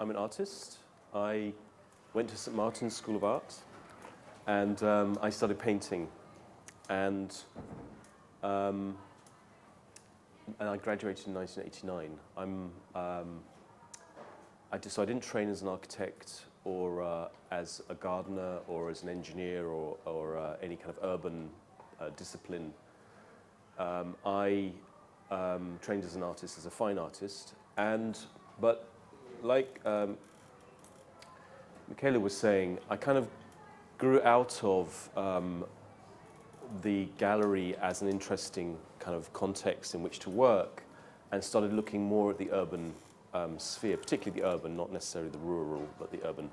I'm an artist. I went to St. Martin's School of Art, and I started painting. And I graduated in 1989. So I didn't train as an architect or as a gardener or as an engineer or any kind of urban discipline. I trained as an artist, as a fine artist, but like Michaela was saying, I kind of grew out of the gallery as an interesting kind of context in which to work, and started looking more at the urban sphere, particularly the urban, not necessarily the rural, but the urban.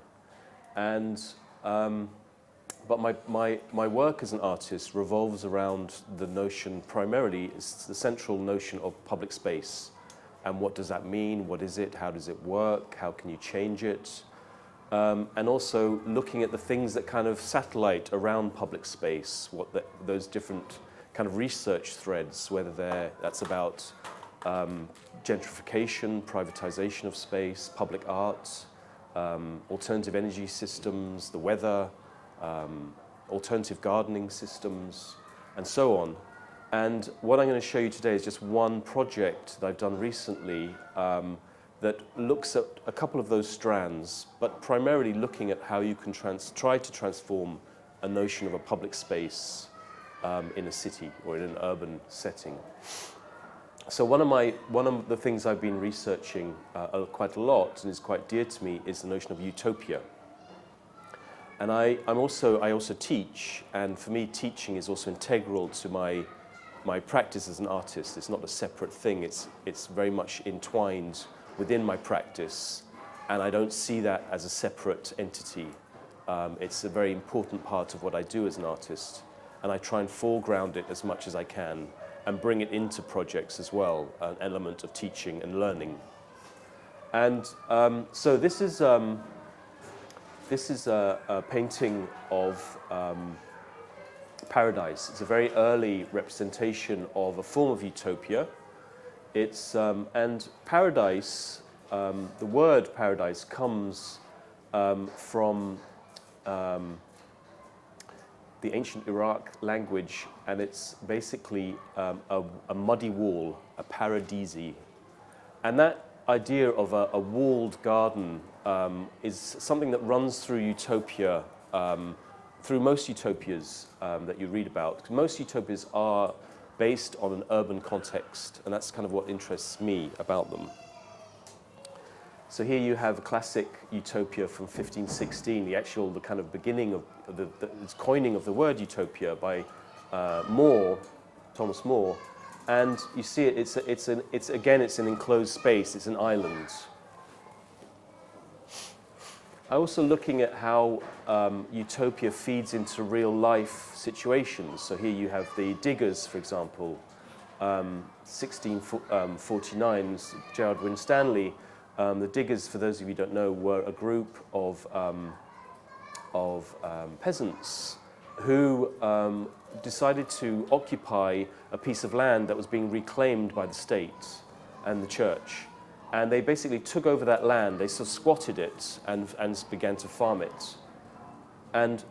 And but my work as an artist revolves around the notion, primarily, it's the central notion of public space. And what does that mean? What is it? How does it work? How can you change it? And also looking at the things that kind of satellite around public space, those different kind of research threads, whether that's about gentrification, privatization of space, public art, alternative energy systems, the weather, alternative gardening systems, and so on. And what I'm going to show you today is just one project that I've done recently that looks at a couple of those strands, but primarily looking at how you can try to transform a notion of a public space in a city or in an urban setting. So one of the things I've been researching quite a lot, and is quite dear to me, is the notion of utopia. And I also teach, and for me teaching is also integral to my practice as an artist. It's not a separate thing, it's very much entwined within my practice, and I don't see that as a separate entity. It's a very important part of what I do as an artist, and I try and foreground it as much as I can and bring it into projects as well, an element of teaching and learning. And so this is a painting of paradise. It's a very early representation of a form of utopia. And paradise, the word paradise comes from the ancient Iraq language, and it's basically a muddy wall, a paradisi. And that idea of a walled garden is something that runs through utopia, through most utopias that you read about. Most utopias are based on an urban context, and that's kind of what interests me about them. So here you have a classic utopia from 1516, the kind of beginning of the coining of the word utopia by Thomas More, and you see it's an enclosed space, it's an island. I'm also looking at how utopia feeds into real life situations. So here you have the diggers, for example, 1649, Gerard Winstanley. The diggers, for those of you who don't know, were a group of peasants who decided to occupy a piece of land that was being reclaimed by the state and the church. And they basically took over that land, they sort of squatted it and began to farm it. And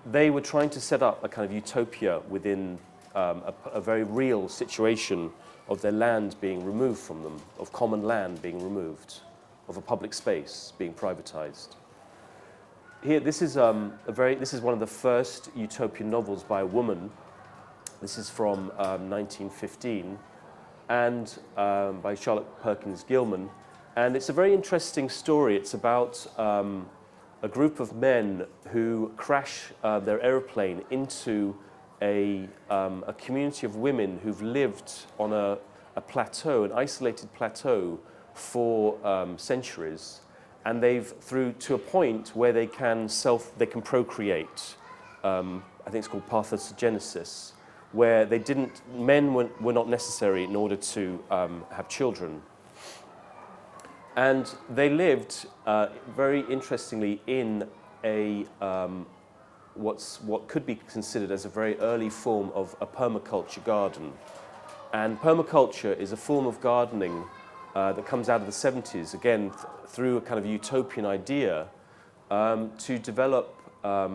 they were trying to set up a kind of utopia within a very real situation of their land being removed from them, of common land being removed, of a public space being privatized. Here, this is one of the first utopian novels by a woman. This is from 1915. And by Charlotte Perkins Gilman. And it's a very interesting story. It's about a group of men who crash their aeroplane into a community of women who've lived on a plateau, an isolated plateau, for centuries. And they've, to a point where they can procreate. I think it's called parthogenesis, where men were not necessary in order to have children. And they lived, very interestingly, in what could be considered as a very early form of a permaculture garden. And permaculture is a form of gardening that comes out of the 70s, again, through a kind of utopian idea, to develop a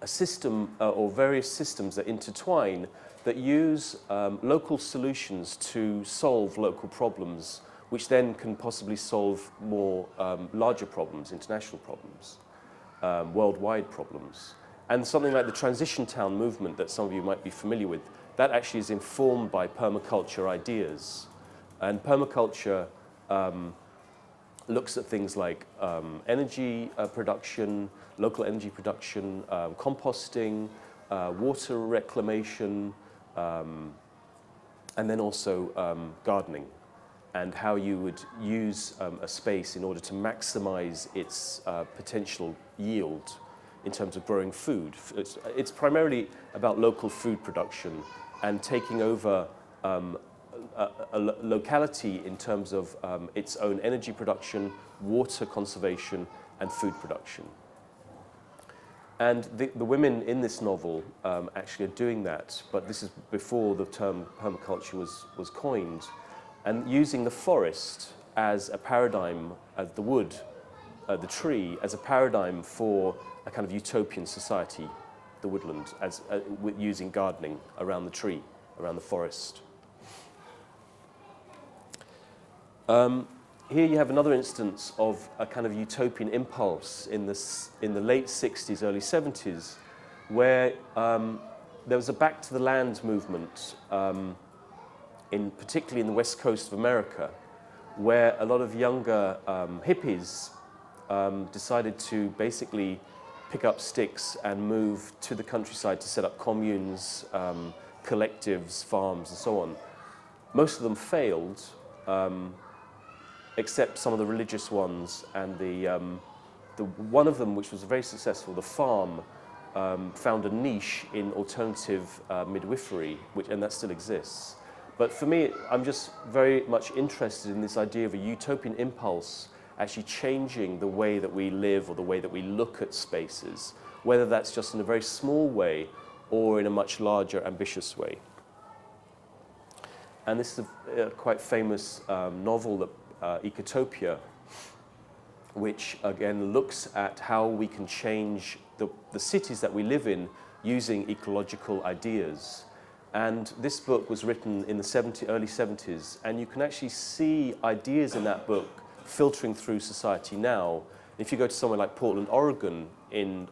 system or various systems that intertwine that use local solutions to solve local problems, which then can possibly solve more larger problems, international problems, worldwide problems. And something like the transition town movement that some of you might be familiar with, that actually is informed by permaculture ideas. And permaculture looks at things like energy production, local energy production, composting, water reclamation, and then also gardening, and how you would use a space in order to maximize its potential yield in terms of growing food. It's primarily about local food production and taking over a locality in terms of its own energy production, water conservation, and food production. And the women in this novel actually are doing that, but this is before the term permaculture was coined, and using the forest as a paradigm, the wood, the tree, as a paradigm for a kind of utopian society, the woodland, as using gardening around the tree, around the forest. Here you have another instance of a kind of utopian impulse in the late 60s, early 70s, where there was a back to the land movement, particularly in the west coast of America, where a lot of younger hippies decided to basically pick up sticks and move to the countryside to set up communes, collectives, farms, and so on. Most of them failed, except some of the religious ones, and the one of them, which was very successful, the farm, found a niche in alternative midwifery, and that still exists. But for me, I'm just very much interested in this idea of a utopian impulse actually changing the way that we live or the way that we look at spaces, whether that's just in a very small way or in a much larger, ambitious way. And this is a quite famous novel, Ecotopia, which again looks at how we can change the cities that we live in using ecological ideas. And this book was written in the early 70s, and you can actually see ideas in that book filtering through society now. If you go to somewhere like Portland, Oregon in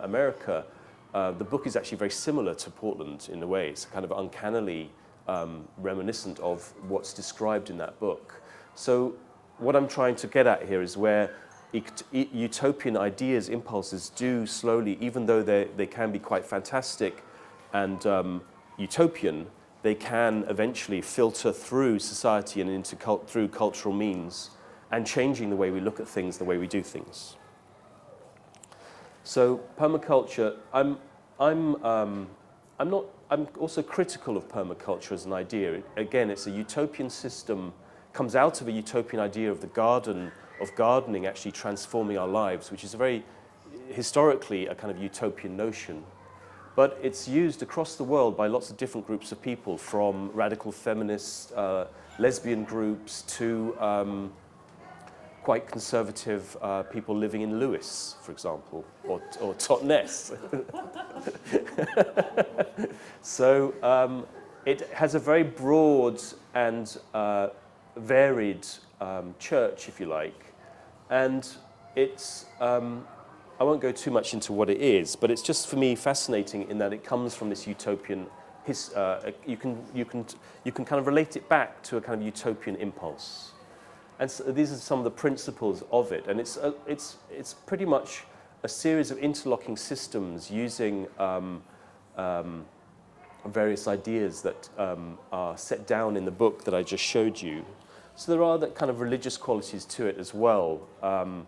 America, the book is actually very similar to Portland in a way. It's kind of uncannily reminiscent of what's described in that book. So what I'm trying to get at here is where utopian ideas, impulses do slowly, even though they can be quite fantastic and utopian, they can eventually filter through society and through cultural means, and changing the way we look at things, the way we do things. So permaculture, I'm also critical of permaculture as an idea. Again, it's a utopian system, comes out of a utopian idea of gardening actually transforming our lives, which is historically a kind of utopian notion. But it's used across the world by lots of different groups of people, from radical feminists, lesbian groups, to quite conservative people living in Lewis, for example, or Totnes. So it has a very broad and varied church, if you like, and it's I won't go too much into what it is, but it's just for me fascinating in that it comes from this utopian. You can kind of relate it back to a kind of utopian impulse. And so these are some of the principles of it, and it's pretty much a series of interlocking systems using various ideas that are set down in the book that I just showed you. So there are that kind of religious qualities to it as well. I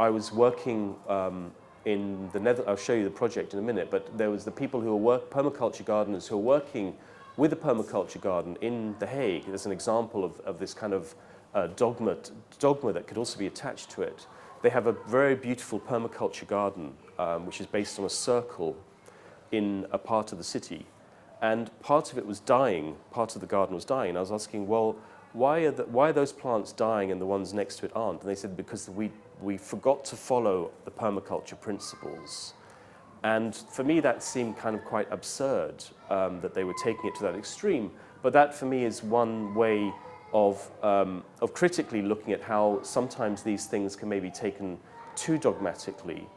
was working in the Netherlands. I'll show you the project in a minute, but there was the people who are permaculture gardeners who are working with a permaculture garden in The Hague. There's an example of this kind of dogma that could also be attached to it. They have a very beautiful permaculture garden, which is based on a circle in a part of the city. And part of it was dying, part of the garden was dying. And I was asking, well, why are those plants dying and the ones next to it aren't? And they said, because we forgot to follow the permaculture principles. And for me, that seemed kind of quite absurd, that they were taking it to that extreme. But that, for me, is one way of critically looking at how sometimes these things can maybe be taken too dogmatically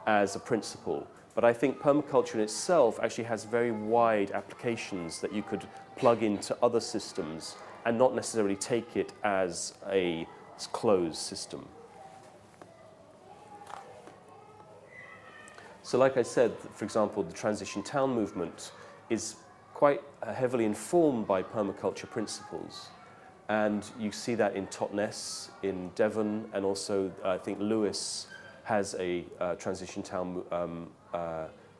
as a principle. But I think permaculture in itself actually has very wide applications that you could plug into other systems and not necessarily take it as a closed system. So like I said, for example, the transition town movement is quite heavily informed by permaculture principles. And you see that in Totnes, in Devon, and also I think Lewis has a transition town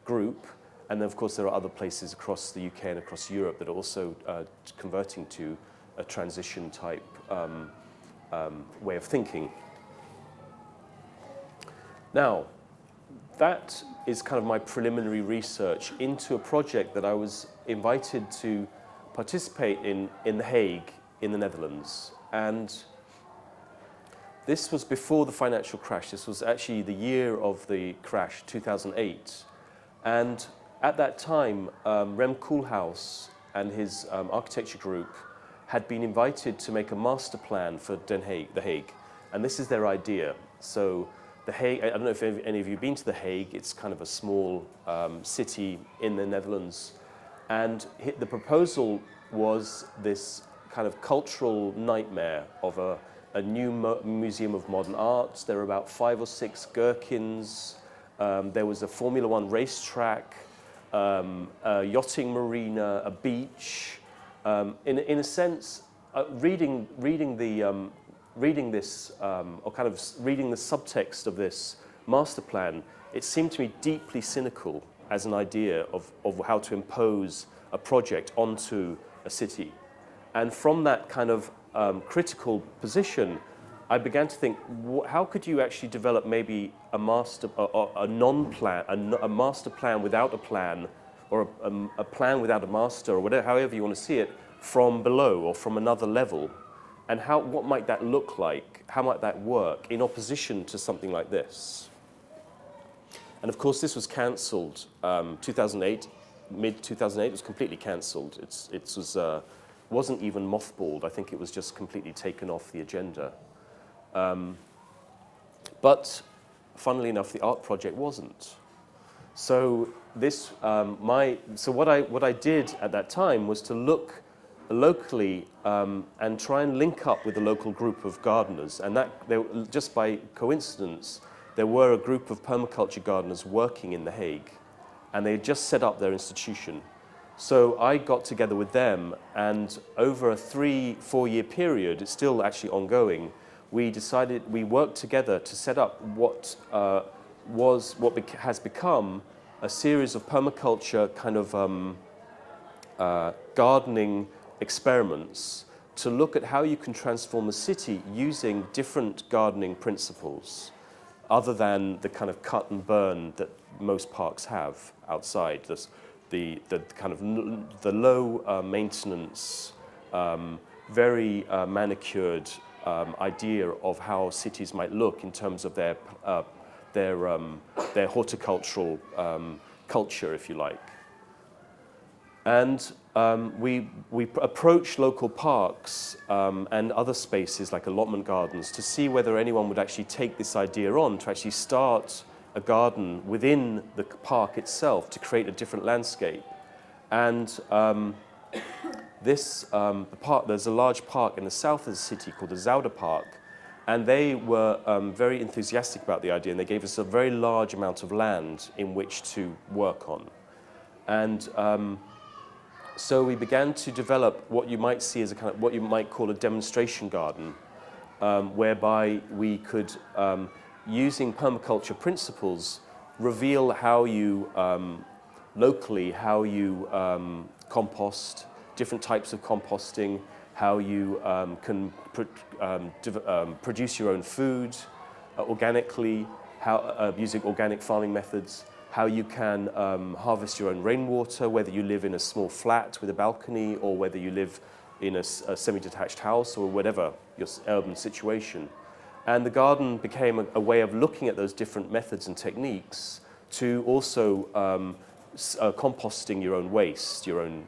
group. And then of course there are other places across the UK and across Europe that are also converting to a transition type way of thinking. Now, that is kind of my preliminary research into a project that I was invited to participate in The Hague in the Netherlands. And this was before the financial crash. This was actually the year of the crash, 2008. And at that time, Rem Koolhaas and his architecture group had been invited to make a master plan for The Hague. And this is their idea. So The Hague, I don't know if any of you have been to The Hague. It's kind of a small city in the Netherlands. And the proposal was this kind of cultural nightmare of a new museum of modern art. There were about 5 or 6 gherkins. There was a Formula One racetrack, a yachting marina, a beach. In a sense, reading this, or kind of reading the subtext of this master plan, it seemed to me deeply cynical as an idea of how to impose a project onto a city. And from that kind of critical position, I began to think, how could you actually develop maybe a master plan without a plan, or a plan without a master, or whatever, however you want to see it, from below or from another level? And what might that look like? How might that work in opposition to something like this? And of course, this was cancelled. 2008, mid-2008, it was completely cancelled. It wasn't even mothballed. I think it was just completely taken off the agenda. But funnily enough, the art project wasn't. So what I did at that time was to look locally and try and link up with a local group of gardeners. And just by coincidence, there were a group of permaculture gardeners working in The Hague, and they had just set up their institution. So I got together with them, and over a 3-4 year period, it's still actually ongoing, we worked together to set up what has become a series of permaculture kind of gardening experiments to look at how you can transform a city using different gardening principles other than the kind of cut and burn that most parks have outside. The kind of the low maintenance, very manicured idea of how cities might look in terms of their horticultural culture, if you like. And we approached local parks and other spaces like allotment gardens to see whether anyone would actually take this idea on to actually start a garden within the park itself to create a different landscape. And there's a large park in the south of the city called the Zouder Park, and they were very enthusiastic about the idea, and they gave us a very large amount of land in which to work on. And so we began to develop what you might see as a kind of what you might call a demonstration garden, whereby we could, using permaculture principles, reveal how you locally compost, different types of composting, how you can produce your own food organically, using organic farming methods, how you can harvest your own rainwater, whether you live in a small flat with a balcony or whether you live in a semi-detached house or whatever your urban situation. And the garden became a way of looking at those different methods and techniques to also composting your own waste, your own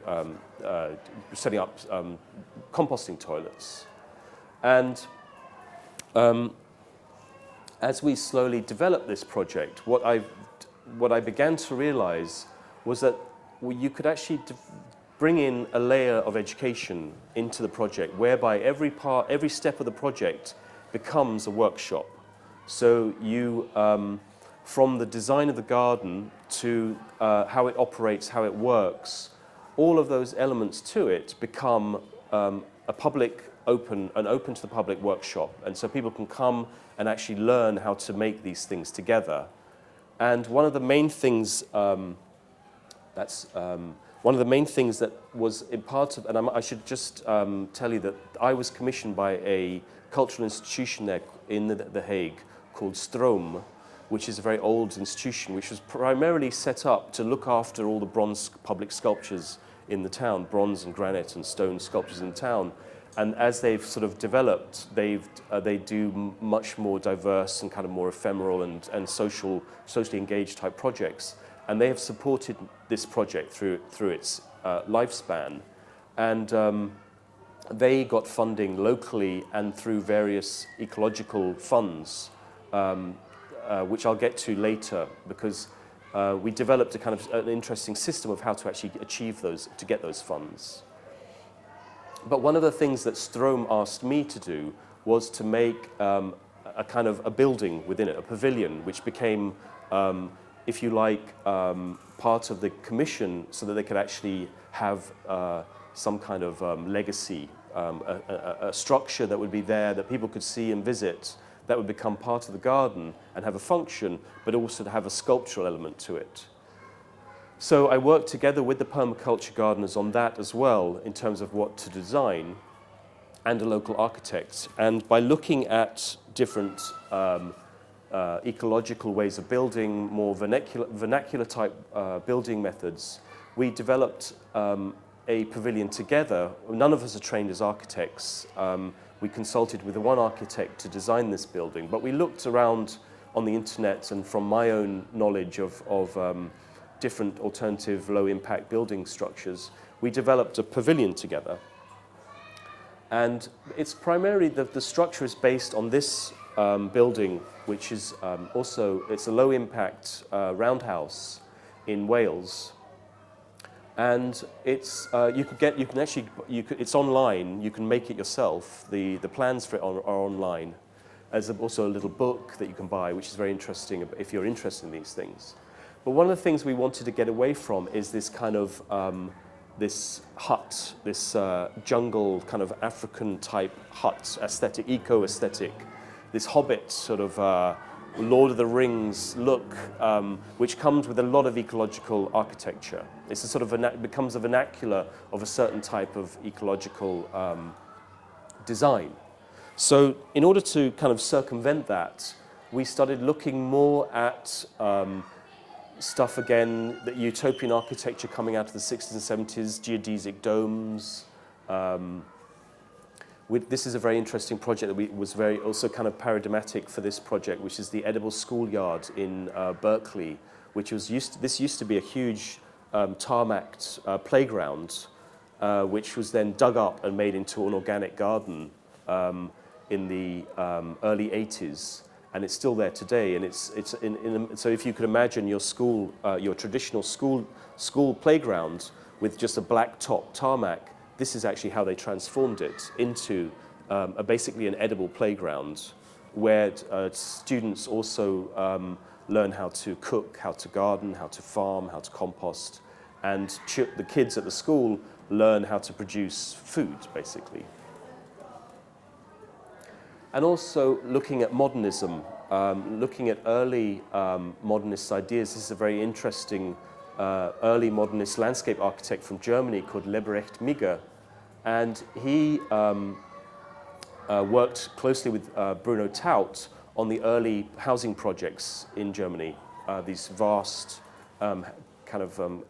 setting up composting toilets. And as we slowly developed this project, what I began to realize was that you could actually bring in a layer of education into the project, whereby every step of the project becomes a workshop. So you, from the design of the garden to how it operates, how it works, all of those elements to it become a public open to the public workshop. And so people can come and actually learn how to make these things together. And one of the main things one of the main things that was in part of, and I should just tell you that I was commissioned by a cultural institution there in The Hague called Stroom, which is a very old institution, which was primarily set up to look after all the bronze public sculptures in the town, bronze and granite and stone sculptures in the town. And as they've sort of developed, they do much more diverse and kind of more ephemeral and socially engaged type projects. And they have supported this project through its lifespan. And they got funding locally and through various ecological funds, which I'll get to later, because we developed a kind of an interesting system of how to actually achieve those, to get those funds. But one of the things that Stroom asked me to do was to make a kind of a building within it, a pavilion, which became, if you like, part of the commission, so that they could actually have some kind of legacy, a structure that would be there that people could see and visit, that would become part of the garden and have a function, but also to have a sculptural element to it. So I worked together with the permaculture gardeners on that as well, in terms of what to design, and a local architect. And by looking at different ecological ways of building, more vernacular type building methods, we developed a pavilion together. None of us are trained as architects. We consulted with the one architect to design this building, but we looked around on the internet, and from my own knowledge of different alternative low-impact building structures, we developed a pavilion together. And it's primarily, the structure is based on this building, which is also, it's a low-impact roundhouse in Wales. And it's, it's online, you can make it yourself. The plans for it are online. There's also a little book that you can buy, which is very interesting if you're interested in these things. But one of the things we wanted to get away from is this kind of, this hut, this jungle kind of African type hut aesthetic, eco-aesthetic, this Hobbit sort of Lord of the Rings look, which comes with a lot of ecological architecture. It's a sort of, becomes a vernacular of a certain type of ecological design. So in order to kind of circumvent that, we started looking more at stuff again, the utopian architecture coming out of the 60s and 70s, geodesic domes. This is a very interesting project that was very also kind of paradigmatic for this project, which is the edible schoolyard in Berkeley, which was this used to be a huge tarmacked playground, which was then dug up and made into an organic garden in the early 80s. And it's still there today, and so if you could imagine your school, your traditional school playground with just a black top tarmac, this is actually how they transformed it into basically an edible playground, where students also learn how to cook, how to garden, how to farm, how to compost, and the kids at the school learn how to produce food, basically. And also looking at modernism, looking at early modernist ideas. This is a very interesting early modernist landscape architect from Germany called Leberecht Migger. And he worked closely with Bruno Taut on the early housing projects in Germany, these vast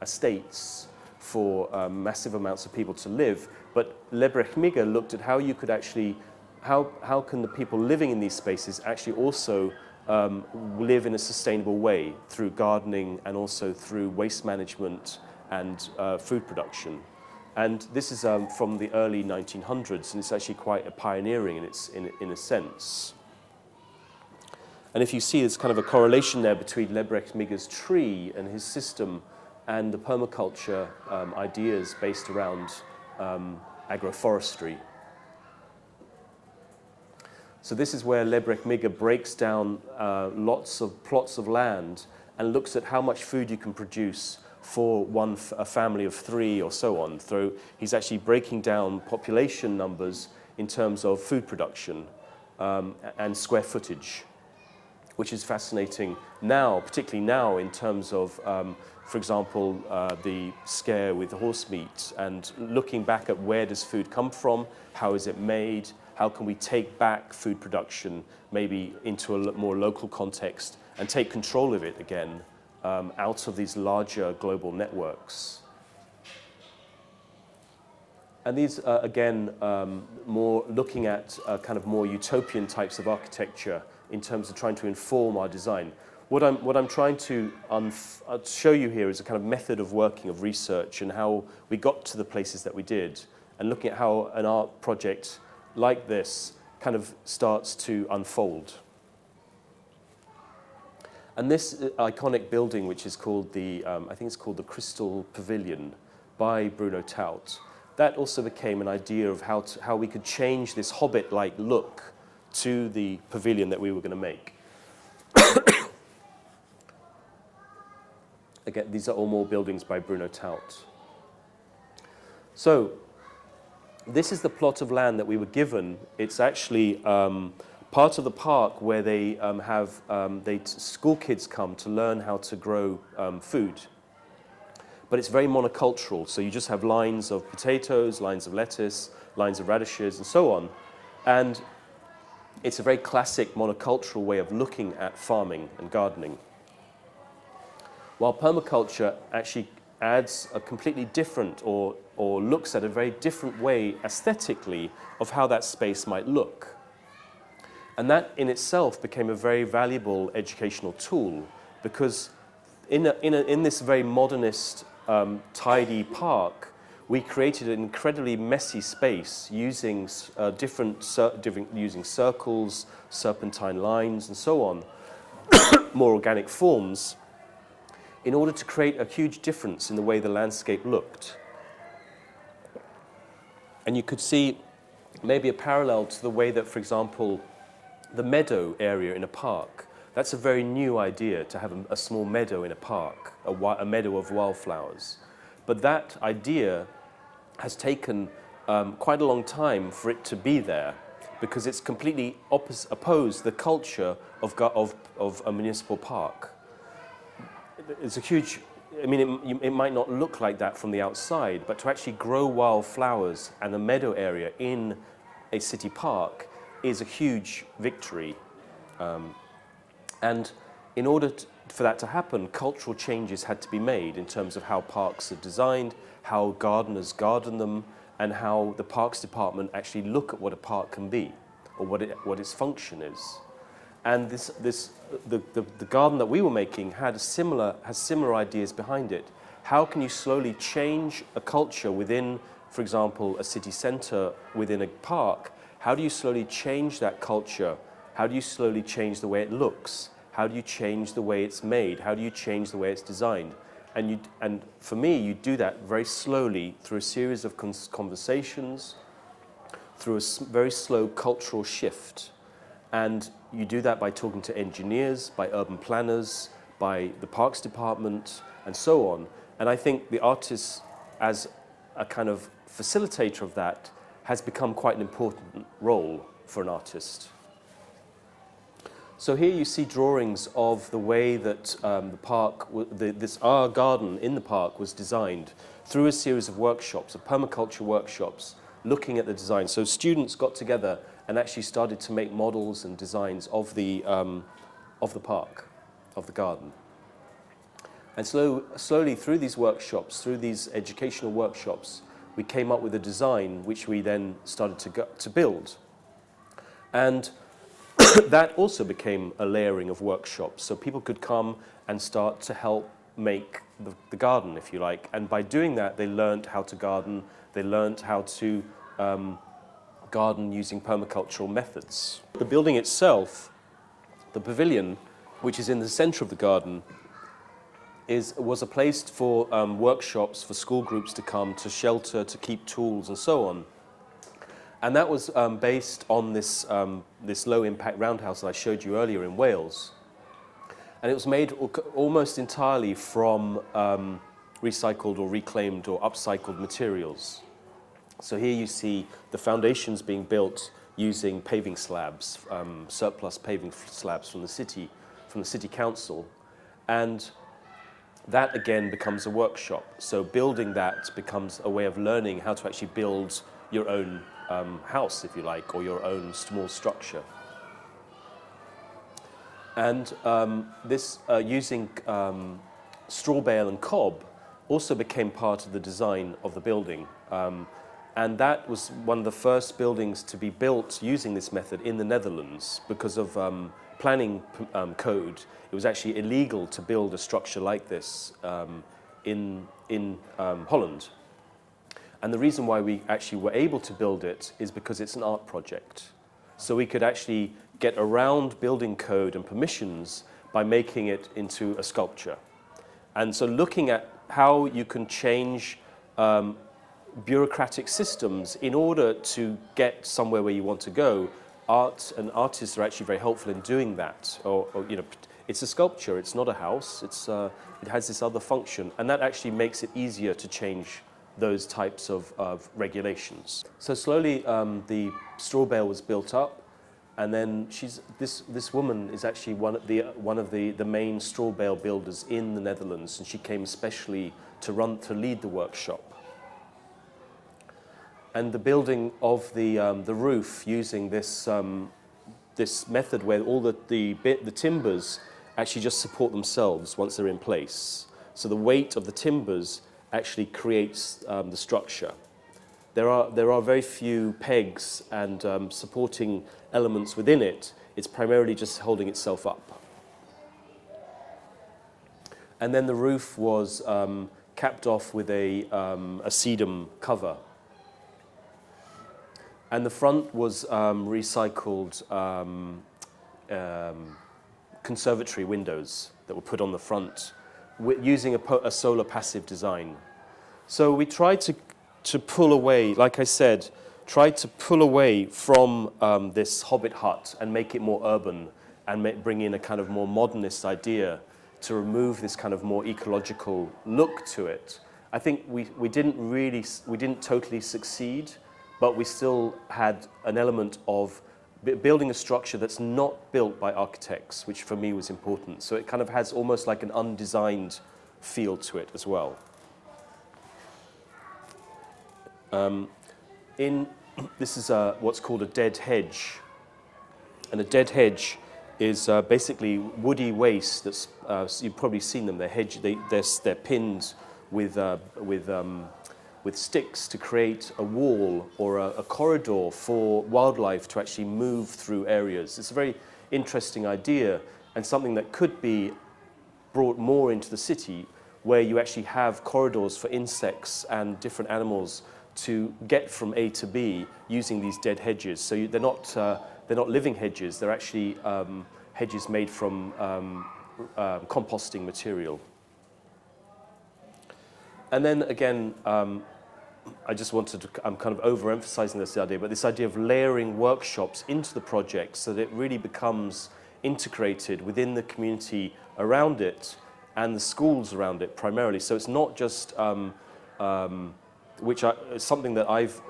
estates for massive amounts of people to live. But Lebrech-Migge looked at how you could actually, how can the people living in these spaces actually also live in a sustainable way through gardening and also through waste management and food production. And this is from the early 1900s, and it's actually quite a pioneering in a sense. And if you see, there's kind of a correlation there between Lebrech-Migge's tree and his system and the permaculture ideas based around agroforestry. So this is where Lebrech-Migge breaks down lots of plots of land and looks at how much food you can produce for a family of 3 or so on. So he's actually breaking down population numbers in terms of food production and square footage, which is fascinating now, particularly now in terms of, for example, the scare with horse meat and looking back at where does food come from, how is it made, how can we take back food production maybe into a more local context and take control of it again out of these larger global networks. And these are, again, more looking at kind of more utopian types of architecture in terms of trying to inform our design. What I'm trying to show you here is a kind of method of working, of research, and how we got to the places that we did, and looking at how an art project like this kind of starts to unfold. And this iconic building, which is called the, I think it's called the Crystal Pavilion by Bruno Taut, that also became an idea of how we could change this Hobbit-like look to the pavilion that we were going to make. Again, these are all more buildings by Bruno Taut. So this is the plot of land that we were given. It's actually part of the park where they school kids come to learn how to grow food. But it's very monocultural, so you just have lines of potatoes, lines of lettuce, lines of radishes, and so on. And it's a very classic monocultural way of looking at farming and gardening. While permaculture actually adds a completely different or looks at a very different way aesthetically of how that space might look. And that in itself became a very valuable educational tool, because in this very modernist, tidy park, we created an incredibly messy space using using circles, serpentine lines, and so on, more organic forms, in order to create a huge difference in the way the landscape looked. And you could see maybe a parallel to the way that, for example, the meadow area in a park, that's a very new idea, to have a small meadow in a park, a meadow of wildflowers. But that idea has taken quite a long time for it to be there, because it's completely opposed the culture of a municipal park. It's a huge, I mean, it might not look like that from the outside, but to actually grow wildflowers and a meadow area in a city park is a huge victory. And in order for that to happen, cultural changes had to be made in terms of how parks are designed, how gardeners garden them, and how the Parks Department actually look at what a park can be, or what its function is. And the garden that we were making has similar ideas behind it. How can you slowly change a culture within, for example, a city centre within a park? How do you slowly change that culture? How do you slowly change the way it looks? How do you change the way it's made? How do you change the way it's designed? And for me, you do that very slowly through a series of conversations, through a very slow cultural shift. And you do that by talking to engineers, by urban planners, by the Parks Department, and so on. And I think the artist, as a kind of facilitator of that, has become quite an important role for an artist. So here you see drawings of the way that the park, our garden in the park was designed through a series of workshops, of permaculture workshops, looking at the design. So students got together and actually started to make models and designs of the park, of the garden. And slowly through these workshops, through these educational workshops, we came up with a design which we then started to build. And that also became a layering of workshops. So people could come and start to help make the garden, if you like. And by doing that, they learned how to garden. They learned how to garden using permacultural methods. The building itself, the pavilion, which is in the center of the garden, was a place for workshops, for school groups to come, to shelter, to keep tools, and so on. And that was based on this low-impact roundhouse that I showed you earlier in Wales. And it was made almost entirely from recycled or reclaimed or upcycled materials. So here you see the foundations being built using paving slabs, surplus paving slabs from the city council. And that again becomes a workshop. So building that becomes a way of learning how to actually build your own house, if you like, or your own small structure. And this using straw bale and cob also became part of the design of the building. And that was one of the first buildings to be built using this method in the Netherlands because of planning code. It was actually illegal to build a structure like this in Holland. And the reason why we actually were able to build it is because it's an art project. So we could actually get around building code and permissions by making it into a sculpture. And so looking at how you can change bureaucratic systems in order to get somewhere where you want to go, art and artists are actually very helpful in doing that. Or you know, it's a sculpture, it's not a house, it has this other function, and that actually makes it easier to change those types of regulations. So slowly the straw bale was built up, and then this woman is actually one of the main straw bale builders in the Netherlands, and she came especially to lead the workshop. And the building of the roof using this method where all the timbers actually just support themselves once they're in place. So the weight of the timbers actually creates the structure. There are very few pegs and supporting elements within it. It's primarily just holding itself up. And then the roof was capped off with a sedum cover. And the front was recycled conservatory windows that were put on the front using a solar passive design. So we tried to pull away, like I said, tried to pull away from this Hobbit hut and make it more urban and bring in a kind of more modernist idea to remove this kind of more ecological look to it. I think we didn't totally succeed, but we still had an element of building a structure that's not built by architects, which for me was important. So it kind of has almost like an undesigned feel to it as well. This is what's called a dead hedge. And a dead hedge is basically woody waste that's, you've probably seen them, they're pinned with sticks to create a wall or a corridor for wildlife to actually move through areas. It's a very interesting idea and something that could be brought more into the city, where you actually have corridors for insects and different animals to get from A to B using these dead hedges. So they're not living hedges, they're actually hedges made from composting material. And then again, I just wanted to, I'm kind of overemphasizing this idea, but this idea of layering workshops into the project so that it really becomes integrated within the community around it and the schools around it primarily. So it's not just, something that I've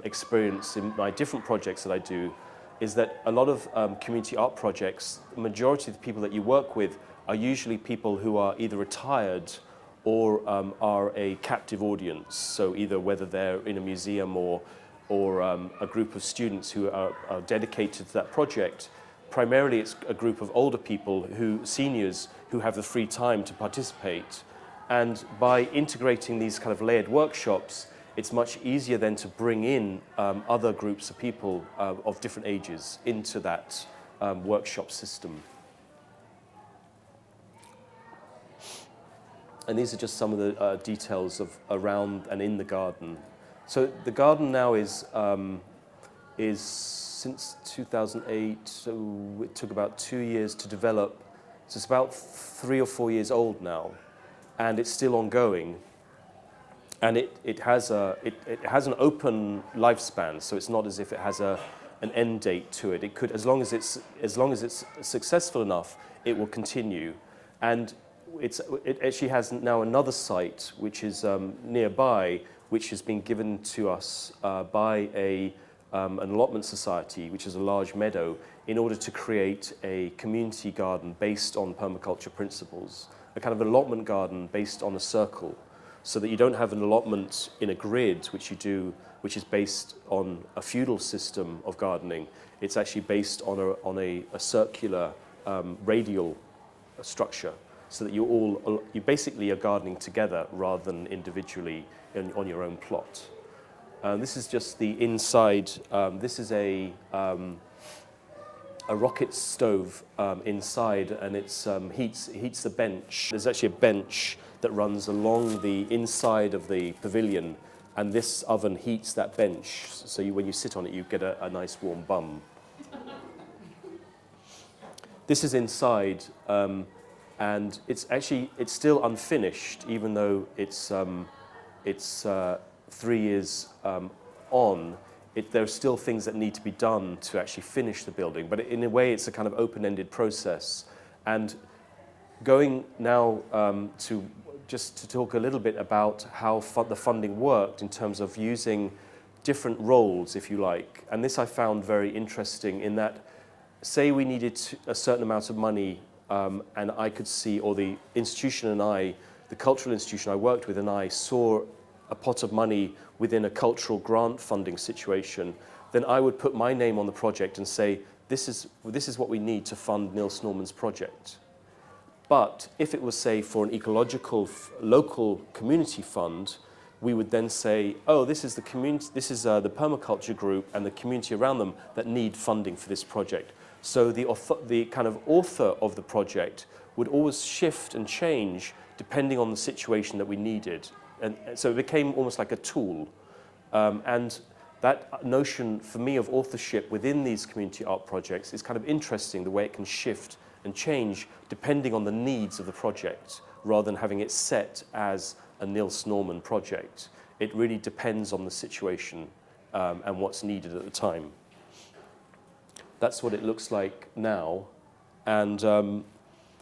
experienced in my different projects that I do, is that a lot of community art projects, the majority of the people that you work with are usually people who are either retired or are a captive audience. So either whether they're in a museum or a group of students who are dedicated to that project. Primarily it's a group of older people, seniors, who have the free time to participate, And by integrating these kind of layered workshops, it's much easier then to bring in other groups of people of different ages into that workshop system. And these are just some of the details of around and in the garden. So the garden now is since 2008, so it took about 2 years to develop. So it's about 3 or 4 years old now, and it's still ongoing. And it has an open lifespan, so it's not as if it has an end date to it. It could, as long as it's successful enough, it will continue. And it actually has now another site which is nearby, which has been given to us by an allotment society, which is a large meadow, in order to create a community garden based on permaculture principles, a kind of allotment garden based on a circle, so that you don't have an allotment in a grid, which you do, which is based on a feudal system of gardening. It's actually based on a circular radial structure, so that you basically are gardening together rather than individually on your own plot. This is just the inside. This is a rocket stove inside, and it heats the bench. There's actually a bench that runs along the inside of the pavilion, and this oven heats that bench. So when you sit on it, you get a nice warm bum. This is inside, and it's still unfinished, even though it's 3 years on. There are still things that need to be done to actually finish the building, but in a way it's a kind of open-ended process. And going now to talk a little bit about how the funding worked in terms of using different roles, if you like. And this I found very interesting, in that, say we needed a certain amount of money, and I could see, or the institution and the cultural institution I worked with and I saw a pot of money within a cultural grant funding situation, then I would put my name on the project and say, this is what we need to fund Nils Norman's project. But if it was, say, for an ecological local community fund, we would then say, oh, this is the community, this is the permaculture group and the community around them that need funding for this project. So the kind of author of the project would always shift and change depending on the situation that we needed. And so it became almost like a tool. And that notion, for me, of authorship within these community art projects is kind of interesting, the way it can shift and change depending on the needs of the project, rather than having it set as a Nils Norman project. It really depends on the situation and what's needed at the time. That's what it looks like now. And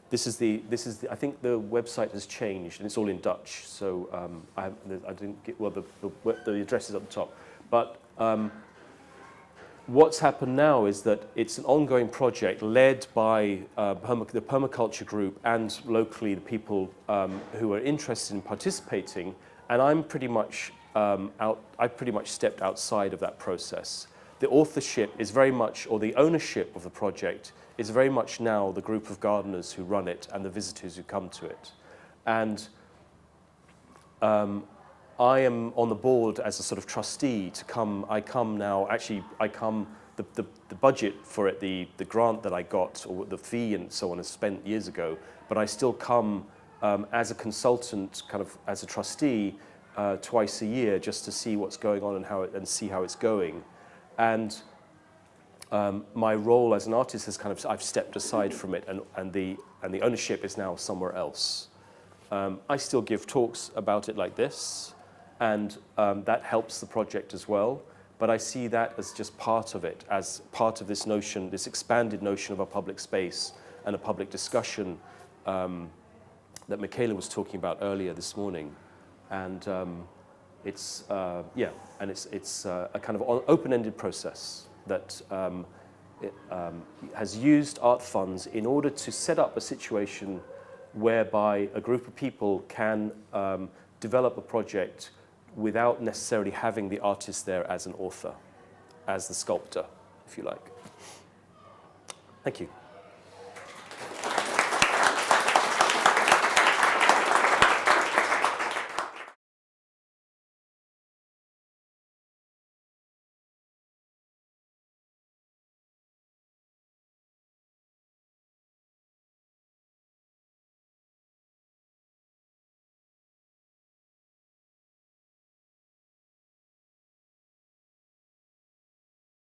this is the I think the website has changed, and it's all in Dutch, so I didn't get, well, the address is up the top. But what's happened now is that it's an ongoing project led by the permaculture group and locally the people who are interested in participating, and I'm pretty much I pretty much stepped outside of that process. The authorship is very much, or the ownership of the project is very much now the group of gardeners who run it and the visitors who come to it. And I am on the board as a sort of trustee to come. I come, the budget for it, the grant that I got, or the fee and so on, is spent years ago, but I still come as a consultant, kind of as a trustee, twice a year, just to see what's going on and see how it's going. And my role as an artist has I've stepped aside from it, and the ownership is now somewhere else. I still give talks about it like this, and that helps the project as well. But I see that as just part of it, as part of this notion, this expanded notion of a public space and a public discussion that Michaela was talking about earlier this morning. And it's a kind of open-ended process that has used art funds in order to set up a situation whereby a group of people can develop a project without necessarily having the artist there as an author, as the sculptor, if you like. Thank you.